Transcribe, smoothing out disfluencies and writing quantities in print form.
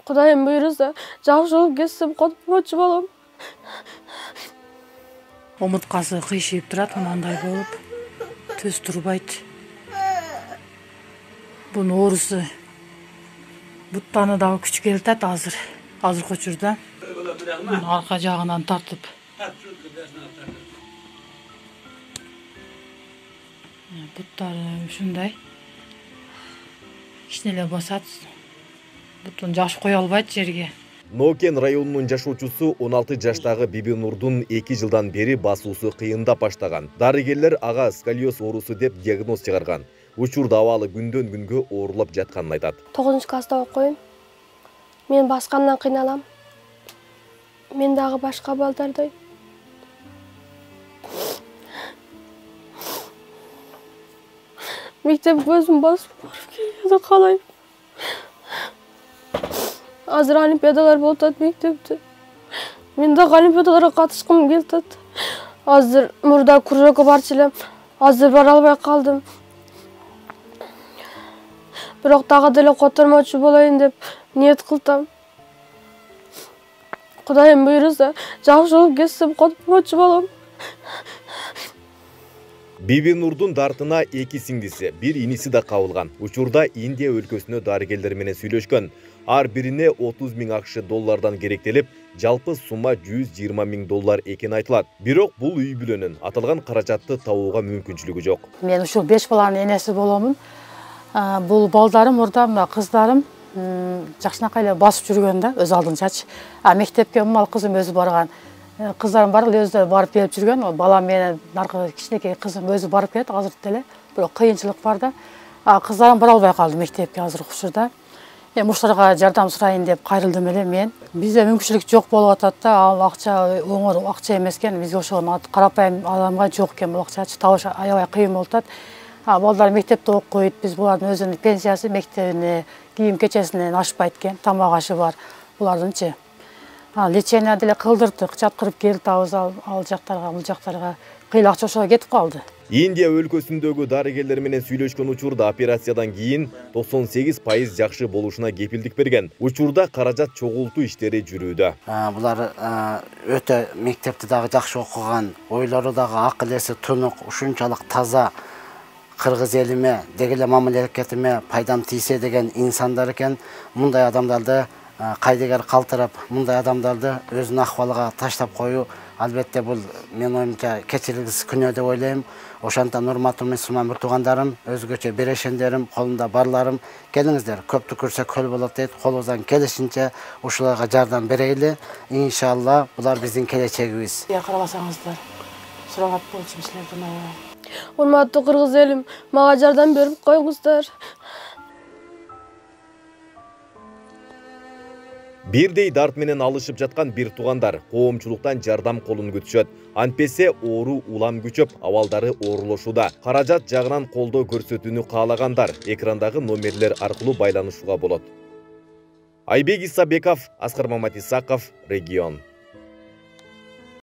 Kudayım buyurursa жақсы болып кетсем қотмочу болом. Омыртқасы қиышып тұрады, мынандай болып, төс тұрбайды. Бұның орысы бұттаны да күш келтеді азыр көчірді. Бұны арқа жағынан тартып. Бұттары үшіндай. Кішнеле басады. Бұттын жаш қой албайды жерге. Нокен районунун жашоочусу 16 жаштагы Бибинурдун 2 жылдан бери басуусу кыйындап баштаган. Дарыгерлер ага сколиоз оорусу деп диагноз чыгарган. Учурда абалы күндөн күнгө оорулап жатканын айтат. 9 класста окуйм. Мен баскандан кыйналам. Мен дагы башка балдардай. Мектеп өзүм басып келди калайм. Азыр олимпиадалар болуп атат мектепте. Мен дагы олимпиадаларга катышкым келет. Азыр мурда кружокко барчу элем. Азыр бара албай калдым. Бирок дагы деле котормочу болоюн деп ниет кылдым. Кудайым буйрса, жакшы болуп кетсем котормочу болом. Бибинурдун дартына 2 сиңдиси, 1 иниси да кабылган. Учурда Индия өлкөсүнө дарыгерлер менен сүйлөшкөн. Ар бирине 30 000 акш доллардан керектелип, жалпы сумма 120 000 доллар экени айтылат. Бирок бул үй бүлөнүн аталган каражатты табууга мүмкүнчүлүгү жок. Мен ушул 5 баланын энеси боломун. Бул балдарым, мурда мына кыздарым жакшынакай эле басып жүргөн да, өз алдынчачы. Мектепке мал кызым өзү барган. Кыздарым бар эле өздөрү барып келип жүргөн. Балам менен наркы кичинекей кызым өзү барып келет азыр деле. Бирок кыйынчылык бар да. Кыздарым бара албай калды мектепке азыр учурда. Ушуларга жардам сурайын деп кайрылдым эле мен. Бизде мүмкүнчүлүк жок болуп атат да, ал акча оңор акча эмес экен. Бизге ошого карапайым адамга жок экен бул акчачы. Табыш аябай кыйын болуп атат. Балдар мектепте окуйт, биз булардын өзүнүн пенсиясы мектебине, кийим кечесинен ашпайт экен, тамак ашы бар булардынчы. Лечение деле кылдырдык, жаткырып келтабыз ал жактарга, бул жактарга кыйла акча ошого кетип калды. Индия өлкөсүндөгү дарыгерлер менен сүйлөшкөн учурда операциядан кийин 98% жакшы болушуна кепилдик берген. Учурда каражат чогултуу иштери жүрүүдө. Булар өтө мектепте дагы жакшы окуган, ойлору дагы акыл эси тунук, ушунчалык таза, кыргыз элиме, дегеле мамлекетиме пайдам тийсе деген инсандар экен. Мындай адамдарды кайдыгер калтырап, мындай адамдарды өзүнүн акыбалыга таштап коюу албетте бул мен оюмча кечирилгисиз күнөө деп ойлойм. Ошондон урматтуу мусулман бир туугандарым, өзгөчө берешендерим, колунда барларым, келиңиздер, көптү көрсө көл болот дейт. Колубуздан келишинче ушуларга жардам берели. Иншалла, булар биздин келечегибиз. Карабасаңыздар, сурагат болчу силерден. Урматтуу кыргыз элим, мага жардам берип коюңуздар. Бирдей дарт менен алышып жаткан бир туугандар коомчулуктан жардам колун күтүшөт. Антпесе оору улам күчөп, абалдары оорулошууда. Каражат жагынан колдоо көрсөтүүнү каалагандар экрандагы номерлер аркылуу байланышууга болот. Айбек Исабеков, Аскар Маматисаков, Регион.